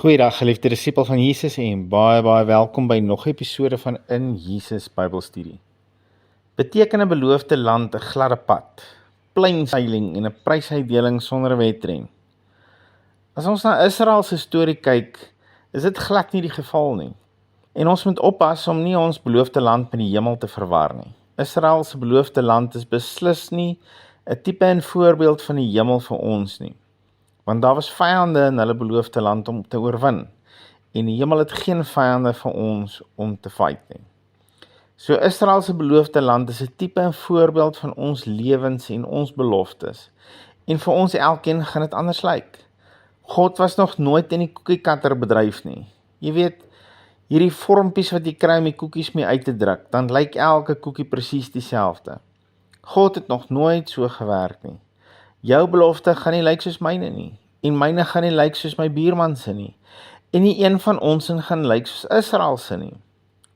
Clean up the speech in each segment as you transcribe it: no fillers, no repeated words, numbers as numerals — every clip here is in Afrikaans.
Goeiedag geliefde disipel van Jesus en baie welkom by nog 'n episode van In Jesus Bybelstudie. Beteken 'n beloofde land 'n gladde pad, pleinseiling en 'n prysuitdeling sonder 'n wedren? As ons na Israel se storie kyk, is dit glad nie die geval nie. En ons moet oppas om nie ons beloofde land met die hemel te verwar nie. Israel se beloofde land is beslis nie 'n tipe en voorbeeld van die hemel vir ons nie. Want daar was vyande in hulle beloofde land om te oorwin, en die hemel het geen vyande vir ons om te fight nie. So Israel se beloofde land is 'n tipe en voorbeeld van ons lewens en ons beloftes, en vir ons elkeen gaan dit anders lyk. God was nog nooit in die koekiekatter bedryf nie. Jy weet, hierdie vormpies wat jy kry om die koekies mee uit te druk, dan lyk elke koekie presies dieselfde. God het nog nooit so gewerk nie. Jou belofte gaan nie lyk soos myne nie, en myne gaan nie lyk soos my buurman se nie, en nie een van ons gaan lyk soos Israel se nie.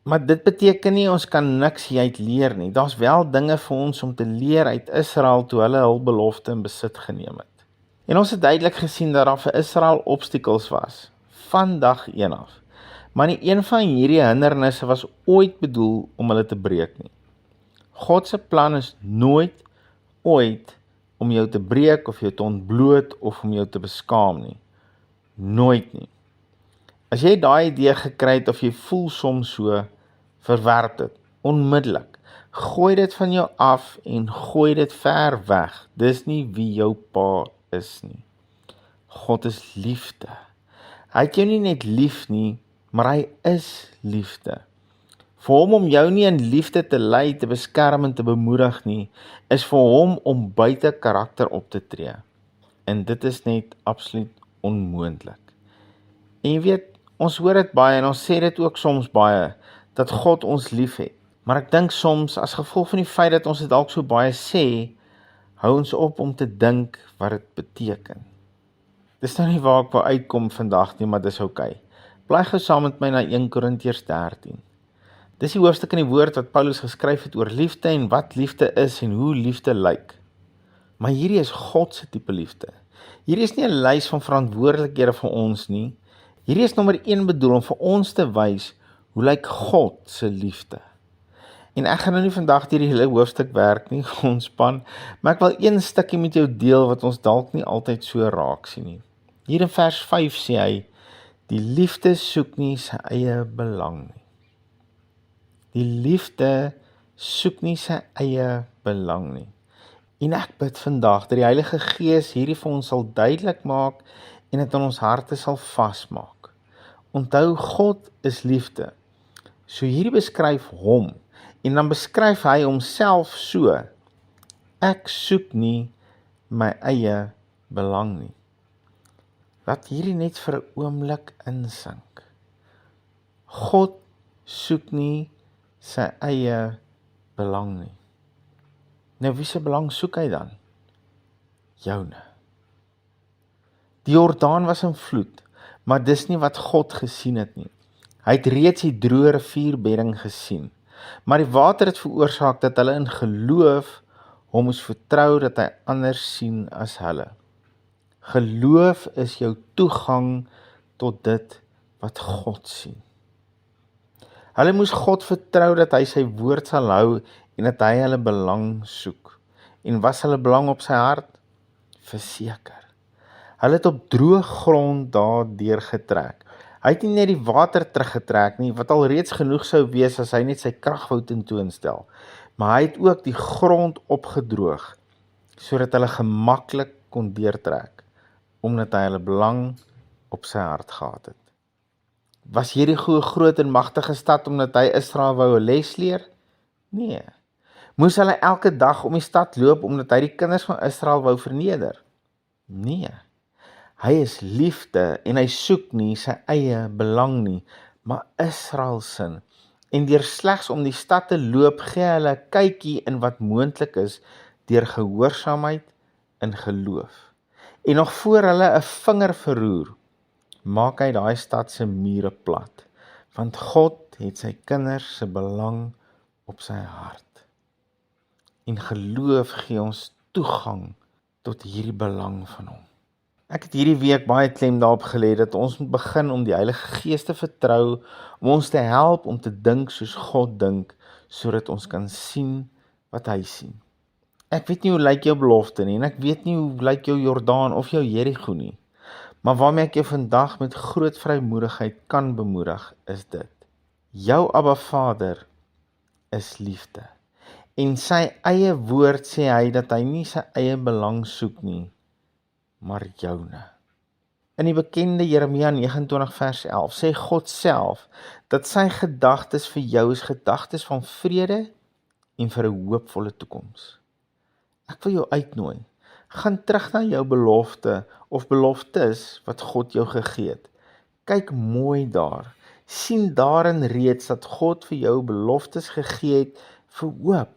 Maar dit beteken nie ons kan niks hieruit leer nie. Daar's wel dinge vir ons om te leer uit Israel toe hulle hul belofte in besit geneem het. En ons het duidelik gesien dat daar vir Israel obstakels was, van dag 1 af. Maar nie een van hierdie hindernisse was ooit bedoel om hulle te breek nie. God se plan is ooit om jou te breek of jou te ontbloot of om jou te beskaam nie. Nooit nie. As jy daai idee gekry het of jy voel soms so, verwerp dit, onmiddellik. Gooi dit van jou af en gooi dit ver weg. Dis nie wie jou pa is nie. God is liefde. Hy het jou nie net lief nie, maar hy is liefde. Vir hom om jou nie in liefde te lei, te beskerm en te bemoedig nie, is vir hom om buite karakter op te tree. En dit is net absoluut onmoontlik. En jy weet, ons hoor dit baie en ons sê dit ook soms baie, dat God ons lief het. Maar ek dink soms, as gevolg van die feit dat ons dit dalk so baie sê, hou ons op om te dink wat dit beteken. Dis nou nie waar ek wou uitkom vandag nie, maar dis oukei. Bly gou saam met my na 1 Korintiërs 13. Dis die hoofstuk in die woord wat Paulus geskryf het oor liefde en wat liefde is en hoe liefde lyk. Maar hierdie is God se tipe liefde. Hierdie is nie 'n lys van verantwoordelikhede vir ons nie. Hierdie is nommer 1 bedoel om vir ons te wys hoe lyk God se liefde. En ek gaan nou nie vandag hierdie hele hoofstuk werk nie, ontspan, maar ek wil een stukkie met jou deel wat ons dalk nie altyd so raak sien nie. Hier in vers 5 sê hy, die liefde soek nie sy eie belang nie. Die liefde soek nie sy eie belang nie. En ek bid vandag dat die Heilige Gees hierdie vir ons sal duidelik maak en dit in ons harte sal vasmaak. Onthou, God is liefde. So hierdie beskryf hom en dan beskryf hy homself so: ek soek nie my eie belang nie. Laat hierdie net vir 'n oomblik insink. God soek nie sy eie belang nie. Nou wie se belang soek hy dan? Joune. Die Jordaan was in vloed, maar dis nie wat God gesien het nie. Hy het reeds die droë rivierbedding gesien, maar die water het veroorsaak dat hulle in geloof hom moes vertrou dat hy anders sien as hulle. Geloof is jou toegang tot dit wat God sien. Hulle moes God vertrou dat hy sy woord sal hou en dat hy hulle belang soek. En was hulle belang op sy hart? Verseker. Hulle het op droë grond daardeur getrek. Hy het nie net die water teruggetrek nie, wat al reeds genoeg sou wees as hy net sy krag wou tentoonstel, maar hy het ook die grond opgedroog, sodat hulle gemaklik kon deurtrek, omdat hy hulle belang op sy hart gehad het. Was hierdie goeie groot en magtige stad omdat hy Israel wou 'n les leer? Nee. Moes hulle elke dag om die stad loop omdat hy die kinders van Israel wou verneder? Nee. Hy is liefde en hy soek nie sy eie belang nie, maar Israel se. En deur slegs om die stad te loop, gee hy hulle 'n kykie in wat moontlik is deur gehoorsaamheid en geloof. En nog voor hulle 'n vinger verroer, maak hy daai stad se mure plat, want God het sy kinders se belang op sy hart. En geloof gee ons toegang tot hierdie belang van hom. Ek het hierdie week baie klem daarop gelê dat ons moet begin om die Heilige Gees te vertrou, om ons te help om te dink soos God dink, sodat ons kan sien wat hy sien. Ek weet nie hoe lyk jou belofte nie, en ek weet nie hoe lyk jou Jordaan of jou Jerigo nie, maar waarmee ek jou vandag met groot vrymoedigheid kan bemoedig, is dit. Jou Abba Vader is liefde, en sy eie woord sê hy dat hy nie sy eie belang soek nie, maar joune. In die bekende Jeremia 29 vers 11 sê God self dat sy gedagtes vir jou is gedagtes van vrede en vir 'n hoopvolle toekoms. Ek wil jou uitnooi, gaan terug na jou belofte of beloftes wat God jou gegee het. Kyk mooi daar, sien daarin reeds dat God vir jou beloftes gegee het vir hoop,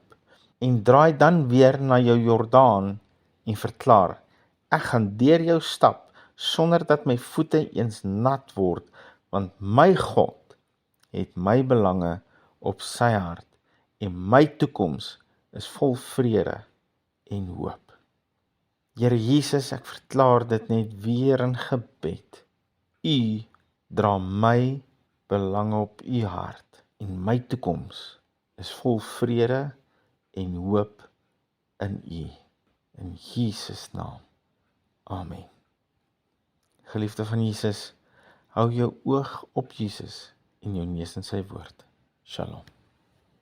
en draai dan weer na jou Jordaan en verklaar, ek gaan deur jou stap, sonder dat my voete eens nat word, want my God het my belange op sy hart, en my toekoms is vol vrede en hoop. Here Jesus, ek verklaar dit net weer in gebed. U dra my belange op u hart, en my toekoms is vol vrede en hoop in u. In Jesus naam. Amen. Geliefde van Jesus, hou jou oog op Jesus en jou neus in sy woord. Shalom.